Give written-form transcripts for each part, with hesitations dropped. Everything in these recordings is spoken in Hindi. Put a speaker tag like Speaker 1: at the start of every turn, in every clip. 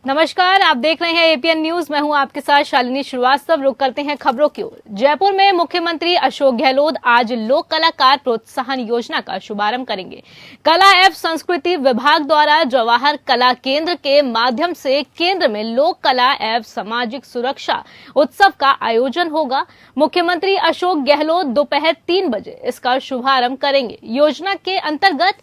Speaker 1: नमस्कार, आप देख रहे हैं एपीएन न्यूज। मैं हूं आपके साथ शालिनी श्रीवास्तव। रुक करते हैं खबरों की ओर। जयपुर में मुख्यमंत्री अशोक गहलोत आज लोक कलाकार प्रोत्साहन योजना का शुभारंभ करेंगे। कला एवं संस्कृति विभाग द्वारा जवाहर कला केंद्र के माध्यम से केंद्र में लोक कला एवं सामाजिक सुरक्षा उत्सव का आयोजन होगा। मुख्यमंत्री अशोक गहलोत दोपहर 3 बजे इसका शुभारंभ करेंगे। योजना के अंतर्गत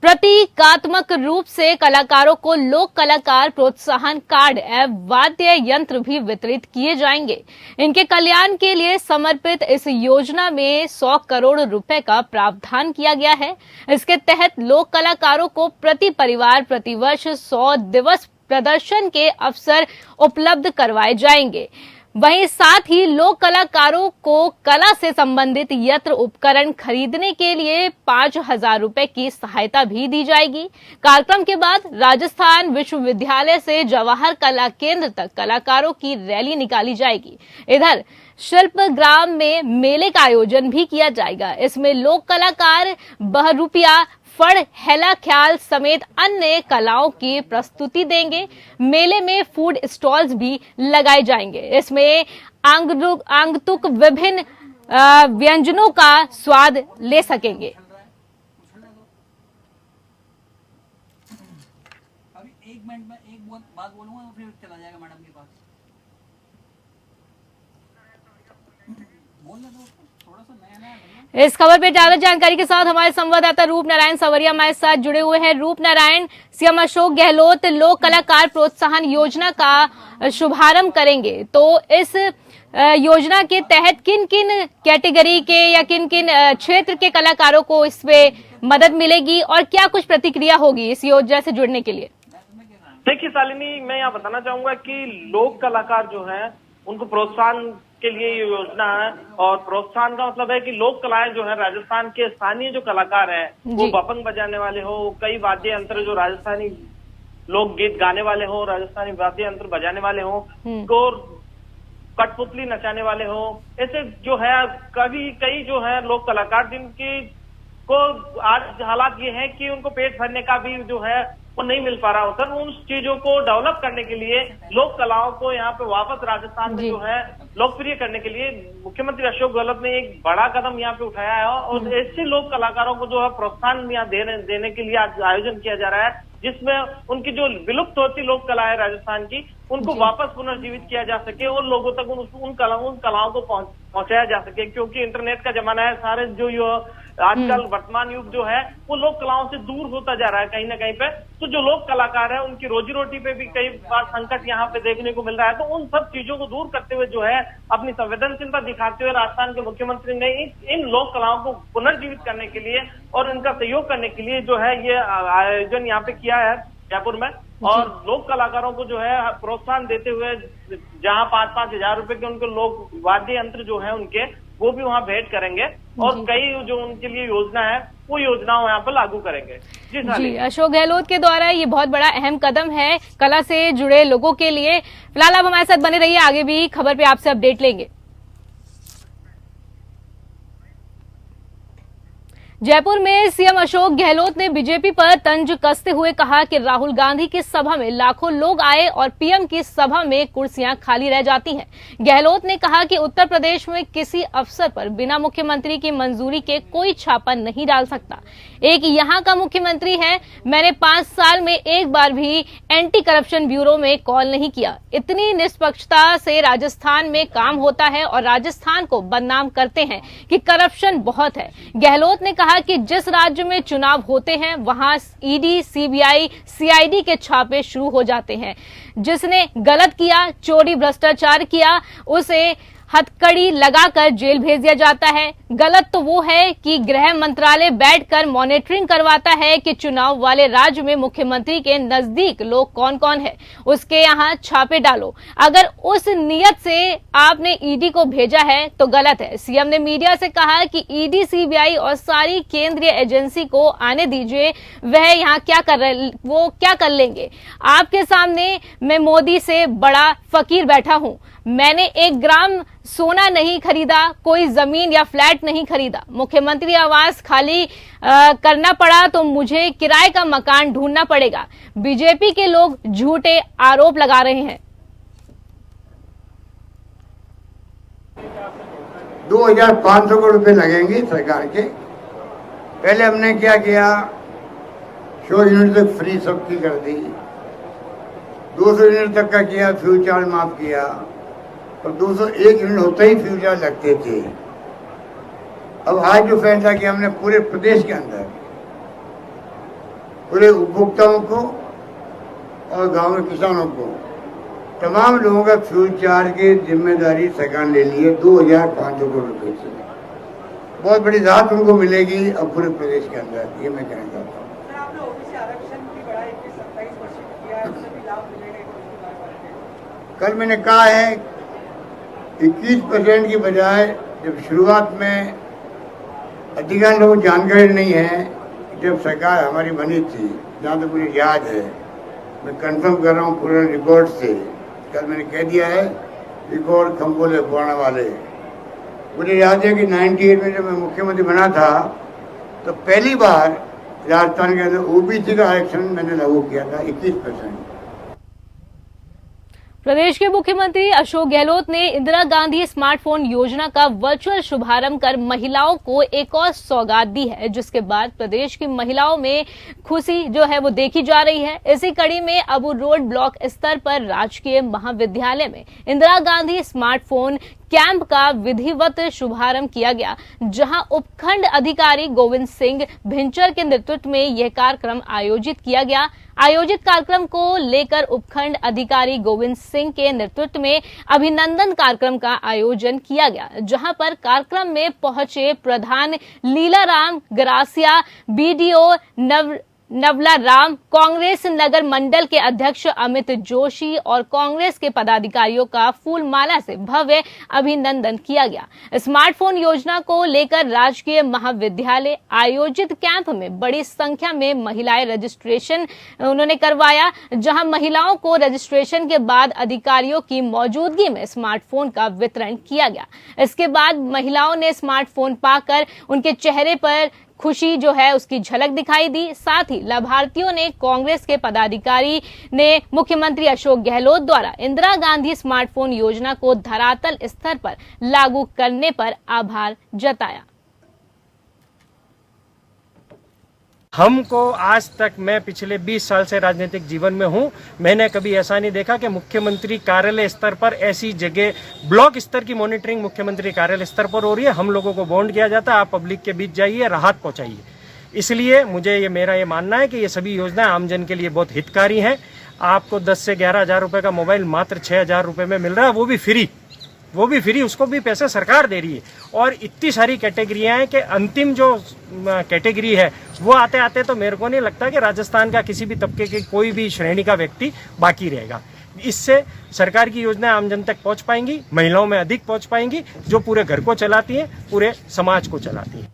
Speaker 1: प्रतीकात्मक रूप से कलाकारों को लोक कलाकार प्रोत्साहन कार्ड एवं वाद्य यंत्र भी वितरित किए जाएंगे। इनके कल्याण के लिए समर्पित इस योजना में 100 करोड़ रुपए का प्रावधान किया गया है। इसके तहत लोक कलाकारों को प्रति परिवार प्रतिवर्ष 100 दिवस प्रदर्शन के अवसर उपलब्ध करवाए जाएंगे। वहीं साथ ही लोक कलाकारों को कला से संबंधित यंत्र उपकरण खरीदने के लिए 5,000 रुपए की सहायता भी दी जाएगी। कार्यक्रम के बाद राजस्थान विश्वविद्यालय से जवाहर कला केंद्र तक कलाकारों की रैली निकाली जाएगी। इधर शिल्प ग्राम में मेले का आयोजन भी किया जाएगा। इसमें लोक कलाकार बहरूपिया, फड़, हेला ख्याल समेत अन्य कलाओं की प्रस्तुति देंगे। मेले में फूड स्टॉल्स भी लगाए जाएंगे। इसमें आगंतुक विभिन्न व्यंजनों का स्वाद ले सकेंगे।
Speaker 2: अभी 1 मिनट में एक बात बोलूंगा फिर चला जाएगा मैडम के पास। बोलने दो, थोड़ा सा नया।
Speaker 1: इस खबर पे ज्यादा जानकारी के साथ हमारे संवाददाता रूप नारायण सवरिया हमारे साथ जुड़े हुए हैं। रूप नारायण, सीएम अशोक गहलोत लोक कलाकार प्रोत्साहन योजना का शुभारंभ करेंगे, तो इस योजना के तहत किन किन कैटेगरी के या किन किन क्षेत्र के कलाकारों को इसमें मदद मिलेगी और क्या कुछ प्रतिक्रिया होगी इस योजना से जुड़ने के लिए?
Speaker 3: देखिए शालिनी, मैं यहाँ बताना चाहूंगा कि लोक कलाकार जो है उनको प्रोत्साहन के लिए ये योजना है। और प्रोत्साहन का मतलब है कि लोक कलाएं जो है राजस्थान के स्थानीय जो कलाकार हैं वो बपंग बजाने वाले हो, कई वाद्य यंत्र जो राजस्थानी लोकगीत गाने वाले हो, राजस्थानी वाद्य यंत्र बजाने वाले हो, और कठपुतली नचाने वाले हो, ऐसे जो है कई जो है लोक कलाकार जिनकी को आज हालात ये है कि उनको पेट भरने का भी जो है वो नहीं मिल पा रहा होता। उन चीजों को डेवलप करने के लिए, लोक कलाओं को यहाँ पे वापस राजस्थान में जो है लोकप्रिय करने के लिए मुख्यमंत्री अशोक गहलोत ने एक बड़ा कदम यहाँ पे उठाया है। और ऐसे लोक कलाकारों को जो है प्रोत्साहन यहाँ देने के लिए आज आयोजन किया जा रहा है, जिसमें उनकी जो विलुप्त होती लोक कला है राजस्थान की, उनको वापस पुनर्जीवित किया जा सके और लोगों तक उन कलाओं को पहुंचाया जा सके। क्योंकि इंटरनेट का जमाना है, सारे जो आजकल वर्तमान युग जो है वो लोक कलाओं से दूर होता जा रहा है कहीं ना कहीं पे। तो जो लोक कलाकार है उनकी रोजी रोटी पे भी कई बार संकट यहाँ पे देखने को मिल रहा है। तो उन सब चीजों को दूर करते हुए जो है अपनी संवेदनशीलता दिखाते हुए राजस्थान के मुख्यमंत्री ने इन लोक कलाओं को पुनर्जीवित करने के लिए और इनका सहयोग करने के लिए जो है ये आयोजन यहाँ पे किया है जयपुर में। और लोक कलाकारों को जो है प्रोत्साहन देते हुए जहाँ 5-5 हजार रुपए के उनके लोक वाद्य यंत्र जो है उनके वो भी वहाँ भेंट करेंगे और कई जो उनके लिए योजना है वो योजनाओं यहाँ पर लागू करेंगे।
Speaker 1: जी, अशोक गहलोत के द्वारा ये बहुत बड़ा अहम कदम है कला से जुड़े लोगों के लिए। फिलहाल आप हमारे साथ बने रहिए, आगे भी खबर पे आपसे अपडेट लेंगे। जयपुर में सीएम अशोक गहलोत ने बीजेपी पर तंज कसते हुए कहा कि राहुल गांधी की सभा में लाखों लोग आए और पीएम की सभा में कुर्सियां खाली रह जाती हैं। गहलोत ने कहा कि उत्तर प्रदेश में किसी अफसर पर बिना मुख्यमंत्री की मंजूरी के कोई छापा नहीं डाल सकता। एक यहाँ का मुख्यमंत्री है, मैंने 5 साल में एक बार भी एंटी करप्शन ब्यूरो में कॉल नहीं किया। इतनी निष्पक्षता से राजस्थान में काम होता है और राजस्थान को बदनाम करते हैं कि करप्शन बहुत है। गहलोत ने कहा कि जिस राज्य में चुनाव होते हैं वहां ईडी, सीबीआई, सीआईडी के छापे शुरू हो जाते हैं। जिसने गलत किया, चोरी भ्रष्टाचार किया, उसे हथकड़ी लगाकर जेल भेज दिया जाता है। गलत तो वो है कि गृह मंत्रालय बैठकर मॉनिटरिंग करवाता है कि चुनाव वाले राज्य में मुख्यमंत्री के नजदीक लोग कौन कौन है, उसके यहाँ छापे डालो। अगर उस नियत से आपने ईडी को भेजा है तो गलत है। सीएम ने मीडिया से कहा कि ईडी, सीबीआई और सारी केंद्रीय एजेंसी को आने दीजिए, वह यहाँ वो क्या कर लेंगे। आपके सामने मैं मोदी से बड़ा फकीर बैठा हूँ। मैंने एक ग्राम सोना नहीं खरीदा, कोई जमीन या फ्लैट नहीं खरीदा, मुख्यमंत्री आवास खाली करना पड़ा तो मुझे किराए का मकान ढूंढना पड़ेगा। बीजेपी के लोग झूठे आरोप लगा रहे हैं।
Speaker 4: 2500 करोड़ रुपए लगेंगे सरकार के। पहले हमने क्या किया, 100 यूनिट तक फ्री सबकी कर दी, 200 यूनिट तक का किया, फ्यूल चार्ज माफ किया, और 201 यूनिट होते ही फ्यूल चार्ज लगते थे। अब आज जो फैसला किया हमने पूरे प्रदेश के अंदर पूरे उपभोक्ताओं को और गांव के किसानों को, तमाम लोगों का फ्यूल चार्ज की जिम्मेदारी सरकार ले ली है 2500 करोड़ रुपए से। बहुत बड़ी राहत उनको मिलेगी अब पूरे प्रदेश के अंदर, ये मैं कहना चाहता हूँ।
Speaker 5: सर, आपने ओबीसी आरक्षण भी बढ़ा 27% किया है, उससे भी लाभ मिलेगा।
Speaker 4: कल मैंने कहा है 21% की बजाय, जब शुरुआत में अधिकांश लोगों को जानकारी नहीं है, जब सरकार हमारी बनी थी, जहाँ तक मुझे याद है, मैं कंफर्म कर रहा हूँ पूरे रिकॉर्ड से, कल मैंने कह दिया है रिकॉर्ड खम्बोले पुराना वाले। मुझे याद है कि 98 में जब मैं मुख्यमंत्री बना था तो पहली बार राजस्थान के अंदर ओबीसी का आरक्षण मैंने लागू किया था 21%।
Speaker 1: प्रदेश के मुख्यमंत्री अशोक गहलोत ने इंदिरा गांधी स्मार्टफोन योजना का वर्चुअल शुभारंभ कर महिलाओं को एक और सौगात दी है, जिसके बाद प्रदेश की महिलाओं में खुशी जो है वो देखी जा रही है। इसी कड़ी में अबू रोड ब्लॉक स्तर पर राजकीय महाविद्यालय में इंदिरा गांधी स्मार्टफोन कैंप का विधिवत शुभारंभ किया गया, जहां उपखंड अधिकारी गोविंद सिंह भिंचर के नेतृत्व में यह कार्यक्रम आयोजित किया गया। आयोजित कार्यक्रम को लेकर उपखंड अधिकारी गोविंद सिंह के नेतृत्व में अभिनंदन कार्यक्रम का आयोजन किया गया, जहां पर कार्यक्रम में पहुंचे प्रधान लीलाराम गरासिया, बीडीओ नवला राम, कांग्रेस नगर मंडल के अध्यक्ष अमित जोशी और कांग्रेस के पदाधिकारियों का फूलमाला से भव्य अभिनंदन किया गया। स्मार्टफोन योजना को लेकर राजकीय महाविद्यालय आयोजित कैंप में बड़ी संख्या में महिलाएं रजिस्ट्रेशन उन्होंने करवाया, जहां महिलाओं को रजिस्ट्रेशन के बाद अधिकारियों की मौजूदगी में स्मार्टफोन का वितरण किया गया। इसके बाद महिलाओं ने स्मार्टफोन पाकर उनके चेहरे पर खुशी जो है उसकी झलक दिखाई दी। साथ ही लाभार्थियों ने कांग्रेस के पदाधिकारी ने मुख्यमंत्री अशोक गहलोत द्वारा इंदिरा गांधी स्मार्टफोन योजना को धरातल स्तर पर लागू करने पर आभार जताया।
Speaker 6: हमको आज तक, मैं पिछले 20 साल से राजनीतिक जीवन में हूं, मैंने कभी ऐसा नहीं देखा कि मुख्यमंत्री कार्यालय स्तर पर ऐसी जगह, ब्लॉक स्तर की मॉनिटरिंग मुख्यमंत्री कार्यालय स्तर पर हो रही है। हम लोगों को बॉन्ड किया जाता है, आप पब्लिक के बीच जाइए, राहत पहुंचाइए। इसलिए मुझे मेरा ये मानना है कि ये सभी योजनाएं आमजन के लिए बहुत हितकारी हैं। आपको 10 से 11 हजार रुपए का मोबाइल मात्र 6 हजार रुपए में मिल रहा है, वो भी फ्री, उसको भी पैसे सरकार दे रही है। और इतनी सारी कैटेगरियां हैं कि अंतिम जो कैटेगरी है वो आते आते तो मेरे को नहीं लगता कि राजस्थान का किसी भी तबके के कोई भी श्रेणी का व्यक्ति बाकी रहेगा। इससे सरकार की योजनाएं आमजन तक पहुंच पाएंगी, महिलाओं में अधिक पहुंच पाएंगी, जो पूरे घर को चलाती हैं, पूरे समाज को चलाती हैं।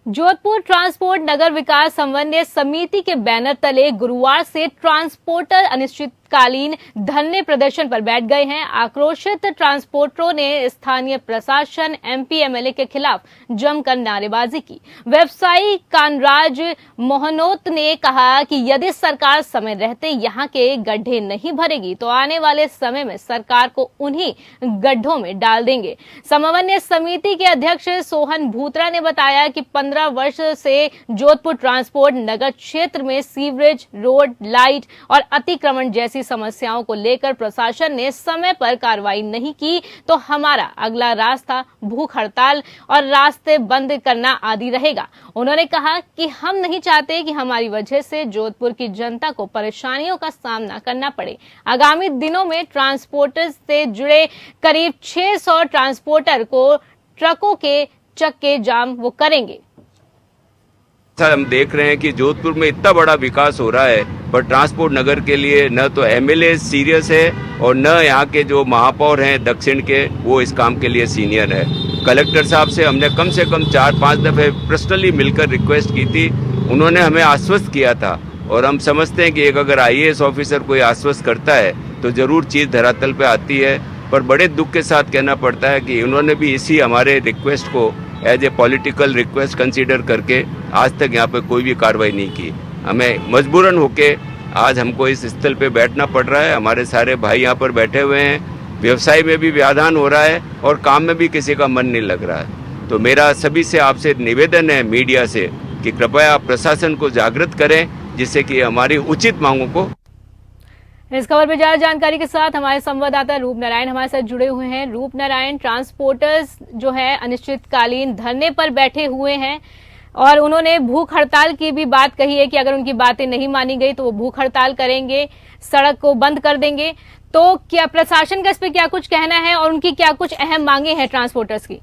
Speaker 1: जोधपुर ट्रांसपोर्ट नगर विकास समन्वय समिति के बैनर तले गुरुवार से ट्रांसपोर्टर अनिश्चितकालीन धरने प्रदर्शन पर बैठ गए हैं। आक्रोशित ट्रांसपोर्टरों ने स्थानीय प्रशासन, एमपी एमएलए के खिलाफ जमकर नारेबाजी की। व्यवसायी कानराज मोहनोत ने कहा कि यदि सरकार समय रहते यहां के गड्ढे नहीं भरेगी तो आने वाले समय में सरकार को उन्हीं गड्ढों में डाल देंगे। समन्वय समिति के अध्यक्ष सोहन भूत्रा ने बताया कि 15 वर्ष से जोधपुर ट्रांसपोर्ट नगर क्षेत्र में सीवरेज, रोड, लाइट और अतिक्रमण जैसी समस्याओं को लेकर प्रशासन ने समय पर कार्रवाई नहीं की तो हमारा अगला रास्ता भूख हड़ताल और रास्ते बंद करना आदि रहेगा। उन्होंने कहा कि हम नहीं चाहते कि हमारी वजह से जोधपुर की जनता को परेशानियों का सामना करना पड़े। आगामी दिनों में ट्रांसपोर्टर से जुड़े करीब 600 ट्रांसपोर्टर को ट्रकों के चक्के जाम वो करेंगे।
Speaker 7: सर, हम देख रहे हैं कि जोधपुर में इतना बड़ा विकास हो रहा है, पर ट्रांसपोर्ट नगर के लिए न तो एमएलए सीरियस है और न यहाँ के जो महापौर हैं दक्षिण के, वो इस काम के लिए सीनियर है। कलेक्टर साहब से हमने कम से कम 4-5 दफे पर्सनली मिलकर रिक्वेस्ट की थी, उन्होंने हमें आश्वस्त किया था। और हम समझते हैं कि एक अगर आईएएस ऑफिसर कोई आश्वस्त करता है तो जरूर चीज धरातल पे आती है। पर बड़े दुख के साथ कहना पड़ता है कि उन्होंने भी इसी हमारे रिक्वेस्ट को as a political request consider करके आज तक यहाँ पे कोई भी कार्रवाई नहीं की। हमें मजबूरन होके आज हमको इस स्थल पे बैठना पड़ रहा है। हमारे सारे भाई यहाँ पर बैठे हुए हैं, व्यवसाय में भी व्याधान हो रहा है और काम में भी किसी का मन नहीं लग रहा है। तो मेरा सभी से आपसे निवेदन है मीडिया से कि कृपया आप प्रशासन को जागृत करें, जिससे कि हमारी उचित मांगों को।
Speaker 1: इस खबर पर ज्यादा जानकारी के साथ हमारे संवाददाता रूप नारायण हमारे साथ जुड़े हुए हैं। रूप नारायण, ट्रांसपोर्टर्स जो है अनिश्चितकालीन धरने पर बैठे हुए हैं और उन्होंने भूख हड़ताल की भी बात कही है कि अगर उनकी बातें नहीं मानी गई तो वो भूख हड़ताल करेंगे, सड़क को बंद कर देंगे। तो क्या प्रशासन का इस पर क्या कुछ कहना है और उनकी क्या कुछ अहम मांगे हैं ट्रांसपोर्टर्स की?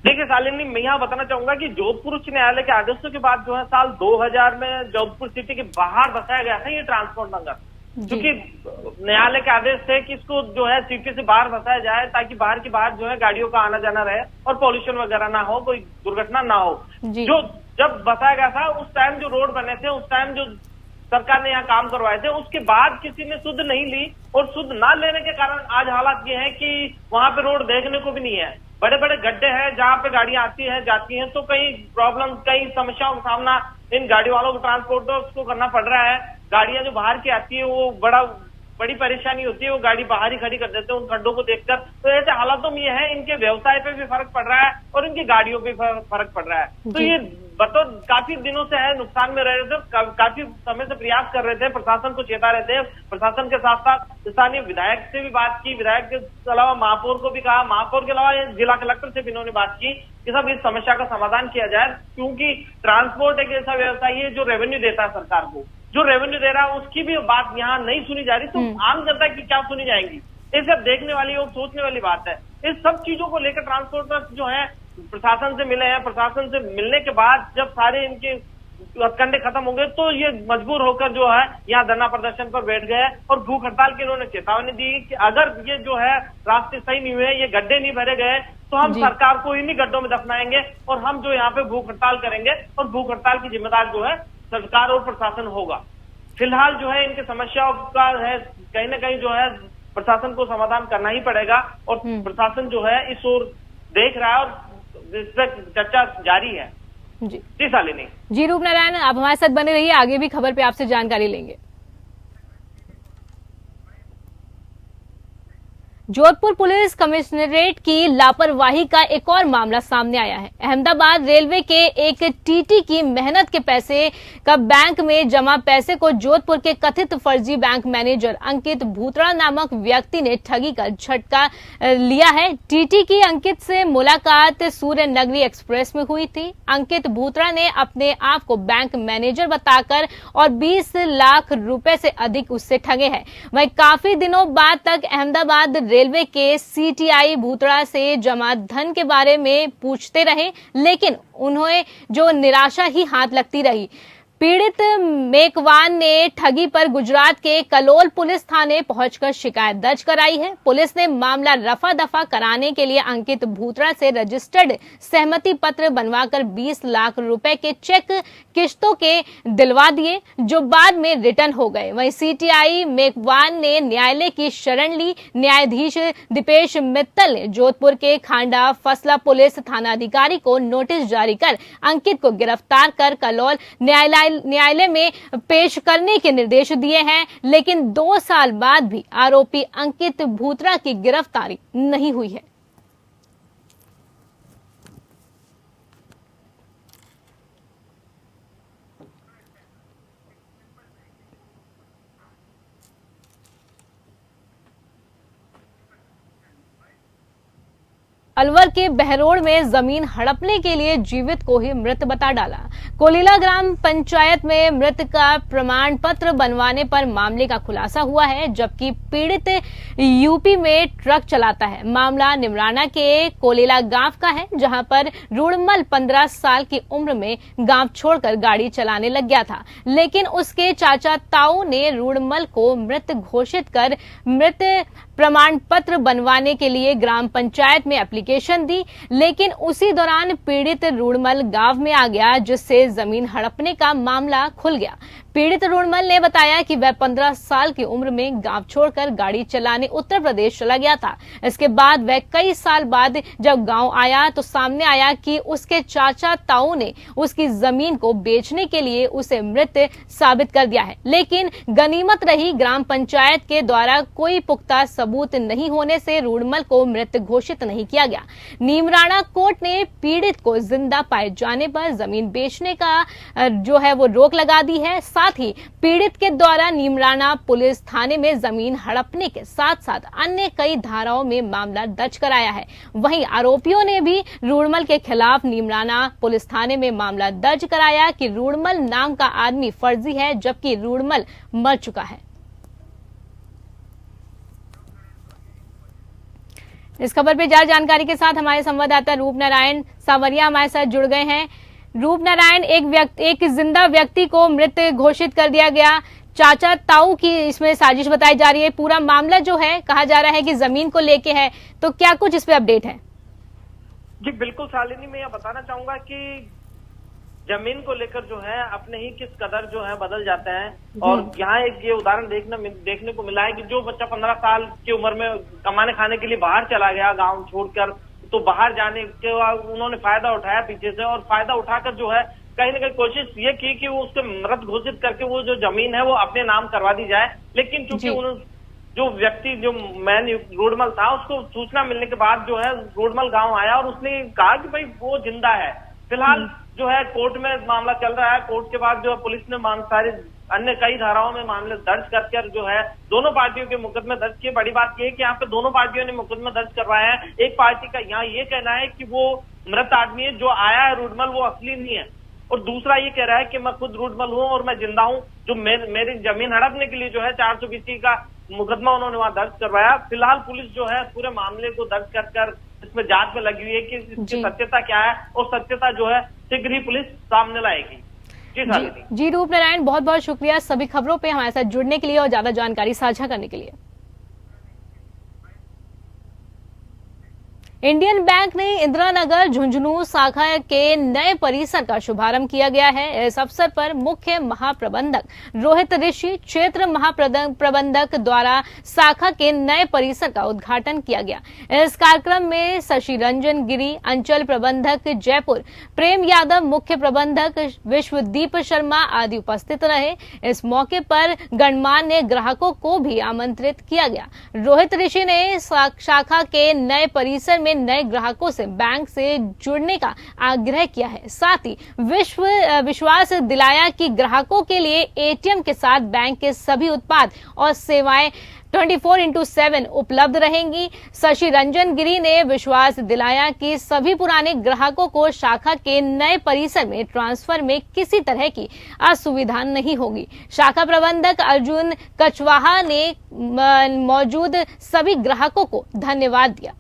Speaker 3: देखिए शालिनी, मैं यहाँ बताना चाहूंगा कि जोधपुर उच्च न्यायालय के आदेशों के बाद जो है साल 2000 में जोधपुर सिटी के बाहर बसाया गया था ये ट्रांसपोर्ट नगर, क्योंकि न्यायालय के आदेश थे कि इसको जो है सिटी से बाहर बसाया जाए ताकि बाहर की बाहर जो है गाड़ियों का आना जाना रहे और पॉल्यूशन वगैरह ना हो, कोई दुर्घटना ना हो। जो जब बसाया गया था उस टाइम जो रोड बने थे, उस टाइम जो सरकार ने यहाँ काम करवाए थे, उसके बाद किसी ने सुध नहीं ली और सुध ना लेने के कारण आज हालात ये है कि वहां पे रोड देखने को भी नहीं है। बड़े बड़े गड्ढे हैं जहाँ पे गाड़ियां आती हैं जाती हैं, तो कई प्रॉब्लम, कई समस्याओं का सामना इन गाड़ी वालों को, ट्रांसपोर्टर्स को करना पड़ रहा है। गाड़ियां जो बाहर की आती है वो बड़ी परेशानी होती है, वो गाड़ी बाहर ही खड़ी कर देते हैं उन खड्डों को देखकर। तो ऐसे हालातों में ये है इनके व्यवसाय पे भी फर्क पड़ रहा है और इनकी गाड़ियों पे फर्क पड़ रहा है। तो ये बतौर काफी दिनों से है नुकसान में रह रहे थे, काफी समय से प्रयास कर रहे थे, प्रशासन को चेता रहे थे। प्रशासन के साथ साथ स्थानीय विधायक से भी बात की, विधायक के अलावा महापौर को भी कहा, महापौर के अलावा जिला कलेक्टर से भी इन्होंने बात की कि सब इस समस्या का समाधान किया जाए, क्योंकि ट्रांसपोर्ट एक ऐसा व्यवसाय है जो रेवेन्यू देता है सरकार को, जो रेवेन्यू दे रहा है उसकी भी बात यहाँ नहीं सुनी जा रही। तो आम जनता की क्या सुनी जाएंगी? ये सब देखने वाली और सोचने वाली बात है। इस सब चीजों को लेकर ट्रांसपोर्टर्स जो है प्रशासन से मिले हैं। प्रशासन से मिलने के बाद जब सारे इनके हथकंडे खत्म होंगे तो ये मजबूर होकर जो है यहाँ धरना प्रदर्शन पर बैठ गए और भूख हड़ताल की इन्होंने चेतावनी दी कि अगर ये जो है रास्ते सही नहीं हुए, ये गड्ढे नहीं भरे गए, तो हम सरकार को इन्हीं गड्ढों में दफनाएंगे और हम जो यहाँ पे भूख हड़ताल करेंगे और भूख हड़ताल की जिम्मेदार जो है सरकार और प्रशासन होगा। फिलहाल जो है इनकी समस्याओं का है कहीं ना कहीं जो है प्रशासन को समाधान करना ही पड़ेगा और प्रशासन जो है इस ओर देख रहा है और इस पर चर्चा जारी है। जी शालिनी।
Speaker 1: जी रूप नारायण, आप हमारे साथ बने रहिए, आगे भी खबर पे आपसे जानकारी लेंगे। जोधपुर पुलिस कमिश्नरेट की लापरवाही का एक और मामला सामने आया है। अहमदाबाद रेलवे के एक टीटी की मेहनत के पैसे का बैंक में जमा पैसे को जोधपुर के कथित फर्जी बैंक मैनेजर अंकित भूतड़ा नामक व्यक्ति ने ठगी का झटका लिया है। टीटी की अंकित से मुलाकात सूर्य नगरी एक्सप्रेस में हुई थी। अंकित भूतड़ा ने अपने आप को बैंक मैनेजर बताकर और 20 लाख रुपए से अधिक उससे ठगे हैं। वहीं काफी दिनों बाद तक अहमदाबाद रेलवे के सीटीआई भूतड़ा से जमा धन के बारे में पूछते रहे, लेकिन उन्हें जो निराशा ही हाथ लगती रही। पीड़ित मेकवान ने ठगी पर गुजरात के कलोल पुलिस थाने पहुंचकर शिकायत दर्ज कराई है। पुलिस ने मामला रफा दफा कराने के लिए अंकित भूतड़ा से रजिस्टर्ड सहमति पत्र बनवाकर 20 लाख रुपए के चेक किश्तों के दिलवा दिए, जो बाद में रिटर्न हो गए। वहीं सीटीआई मेकवान ने न्यायालय की शरण ली। न्यायाधीश दीपेश मित्तल ने जोधपुर के खांडा फसला पुलिस थानाधिकारी को नोटिस जारी कर अंकित को गिरफ्तार कर कलोल न्यायालय में पेश करने के निर्देश दिए हैं, लेकिन 2 साल बाद भी आरोपी अंकित भूतड़ा की गिरफ्तारी नहीं हुई है। अलवर के बहरोड़ में जमीन हड़पने के लिए जीवित को ही मृत बता डाला। कोलिला ग्राम पंचायत में मृत का प्रमाण पत्र बनवाने पर मामले का खुलासा हुआ है, जबकि पीड़ित यूपी में ट्रक चलाता है। मामला निमराना के कोलिला गांव का है, जहां पर रुड़मल 15 साल की उम्र में गांव छोड़कर गाड़ी चलाने लग गया था, लेकिन उसके चाचा ताऊ ने रुड़मल को मृत घोषित कर मृत प्रमाण पत्र बनवाने के लिए ग्राम पंचायत में एप्लीकेशन दी, लेकिन उसी दौरान पीड़ित रुड़मल गांव में आ गया, जिससे जमीन हड़पने का मामला खुल गया। पीड़ित रुड़मल ने बताया कि वह 15 साल की उम्र में गांव छोड़कर गाड़ी चलाने उत्तर प्रदेश चला गया था। इसके बाद वह कई साल बाद जब गांव आया तो सामने आया कि उसके चाचा ताऊ ने उसकी जमीन को बेचने के लिए उसे मृत साबित कर दिया है, लेकिन गनीमत रही ग्राम पंचायत के द्वारा कोई पुख्ता सबूत नहीं होने से रुड़मल को मृत घोषित नहीं किया गया। नीमराणा कोर्ट ने पीड़ित को जिंदा पाए जाने पर जमीन बेचने का जो है वो रोक लगा दी है। साथ ही पीड़ित के द्वारा नीमराणा पुलिस थाने में जमीन हड़पने के साथ साथ अन्य कई धाराओं में मामला दर्ज कराया है। वहीं आरोपियों ने भी रुड़मल के खिलाफ नीमराणा पुलिस थाने में मामला दर्ज कराया कि रुड़मल नाम का आदमी फर्जी है, जबकि रुड़मल मर चुका है। इस खबर पर ज्यादा जानकारी के साथ हमारे संवाददाता रूप नारायण सावरिया हमारे साथ जुड़ गए हैं। रूप नारायण, एक जिंदा व्यक्ति को मृत घोषित कर दिया गया, चाचा ताऊ की इसमें साजिश बताई जा रही है। पूरा मामला जो है कहा जा रहा है कि जमीन को लेके है, तो क्या कुछ इस पे अपडेट है?
Speaker 3: जी बिल्कुल शालिनी, मैं यह बताना चाहूंगा कि जमीन को लेकर जो है अपने ही किस कदर जो है बदल जाते हैं। और यहाँ एक ये उदाहरण देखने को मिला है कि जो बच्चा 15 साल की उम्र में कमाने खाने के लिए बाहर चला गया गांव छोड़कर, तो बाहर जाने के बाद उन्होंने फायदा उठाया पीछे से, और फायदा उठाकर जो है कहीं ना कहीं कोशिश ये की कि वो उसके मृत घोषित करके वो जो जमीन है वो अपने नाम करवा दी जाए। लेकिन चूंकि जो व्यक्ति जो मैन रुड़मल था, उसको सूचना मिलने के बाद जो है रुड़मल गांव आया और उसने कहा कि भाई वो जिंदा है। फिलहाल जो है कोर्ट में मामला चल रहा है। कोर्ट के बाद जो है पुलिस ने सारी अन्य कई धाराओं में मामले दर्ज कर जो है दोनों पार्टियों के मुकदमे दर्ज किए। बड़ी बात यह है कि यहाँ पे दोनों पार्टियों ने मुकदमे दर्ज करवाया है। एक पार्टी का यहाँ ये कहना है कि वो मृत आदमी है, जो आया है रुड़मल वो असली नहीं है, और दूसरा ये कह रहा है कि मैं खुद रुड़मल हूँ और मैं जिंदा हूँ, जो मेरी जमीन हड़पने के लिए जो है 420 का मुकदमा उन्होंने वहां दर्ज करवाया। फिलहाल पुलिस जो है पूरे मामले को दर्ज कर इसमें जांच में लगी हुई है कि इसकी सत्यता क्या है, और सत्यता जो है शीघ्र ही पुलिस सामने लाएगी।
Speaker 1: जी रूप नारायण, बहुत बहुत शुक्रिया सभी खबरों पे हमारे साथ जुड़ने के लिए और ज्यादा जानकारी साझा करने के लिए। इंडियन बैंक ने इंदिरा नगर झुंझुनू शाखा के नए परिसर का शुभारंभ किया गया है। इस अवसर पर मुख्य महाप्रबंधक रोहित ऋषि, क्षेत्र महाप्रबंधक द्वारा शाखा के नए परिसर का उद्घाटन किया गया। इस कार्यक्रम में शशि रंजन गिरी, अंचल प्रबंधक जयपुर प्रेम यादव, मुख्य प्रबंधक विश्वदीप शर्मा आदि उपस्थित रहे। इस मौके पर गणमान्य ग्राहकों को भी आमंत्रित किया गया। रोहित ऋषि ने शाखा के नए परिसर में नए ग्राहकों से बैंक से जुड़ने का आग्रह किया है। साथ ही विश्वास दिलाया कि ग्राहकों के लिए एटीएम के साथ बैंक के सभी उत्पाद और सेवाएं 24/7 उपलब्ध रहेंगी। शशि रंजन गिरी ने विश्वास दिलाया कि सभी पुराने ग्राहकों को शाखा के नए परिसर में ट्रांसफर में किसी तरह की असुविधा नहीं होगी। शाखा प्रबंधक अर्जुन कचवाहा ने मौजूद सभी ग्राहकों को धन्यवाद दिया।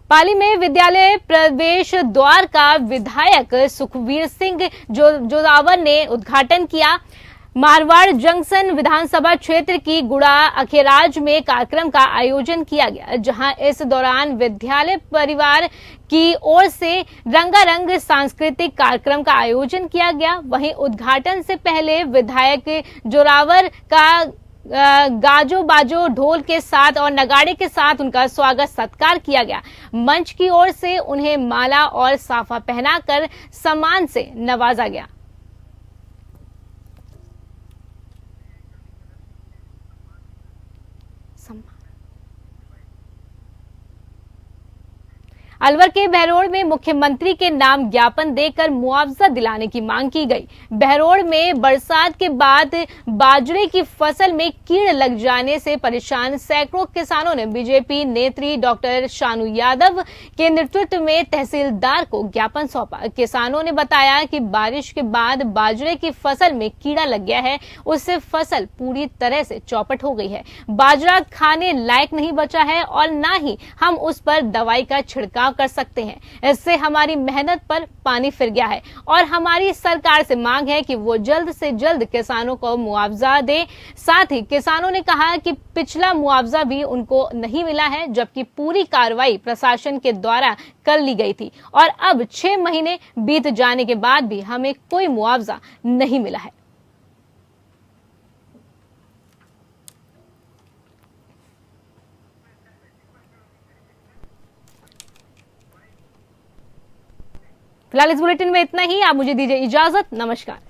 Speaker 1: पाली में विद्यालय प्रवेश द्वार का विधायक सुखवीर सिंह जोरावर ने उद्घाटन किया। मारवाड़ जंक्शन विधानसभा क्षेत्र की गुड़ा अखेराज में कार्यक्रम का आयोजन किया गया, जहां इस दौरान विद्यालय परिवार की ओर से रंगारंग सांस्कृतिक कार्यक्रम का आयोजन किया गया। वहीं उद्घाटन से पहले विधायक जोरावर का गाजो बाजो ढोल के साथ और नगाड़े के साथ उनका स्वागत सत्कार किया गया। मंच की ओर से उन्हें माला और साफा पहनाकर सम्मान से नवाजा गया। अलवर के बहरोड़ में मुख्यमंत्री के नाम ज्ञापन देकर मुआवजा दिलाने की मांग की गई। बहरोड़ में बरसात के बाद बाजरे की फसल में कीड़ लग जाने से परेशान सैकड़ों किसानों ने बीजेपी नेत्री डॉक्टर शानू यादव के नेतृत्व में तहसीलदार को ज्ञापन सौंपा। किसानों ने बताया कि बारिश के बाद बाजरे की फसल में कीड़ा लग गया है, उससे फसल पूरी तरह से चौपट हो गई है। बाजरा खाने लायक नहीं बचा है और न ही हम उस पर दवाई का छिड़काव कर सकते हैं। इससे हमारी मेहनत पर पानी फिर गया है और हमारी सरकार से मांग है कि वो जल्द से जल्द किसानों को मुआवजा दे। साथ ही किसानों ने कहा कि पिछला मुआवजा भी उनको नहीं मिला है, जबकि पूरी कार्रवाई प्रशासन के द्वारा कर ली गई थी और अब 6 महीने बीत जाने के बाद भी हमें कोई मुआवजा नहीं मिला है। फिलहाल इस बुलेटिन में इतना ही। आप मुझे दीजिए इजाजत। नमस्कार।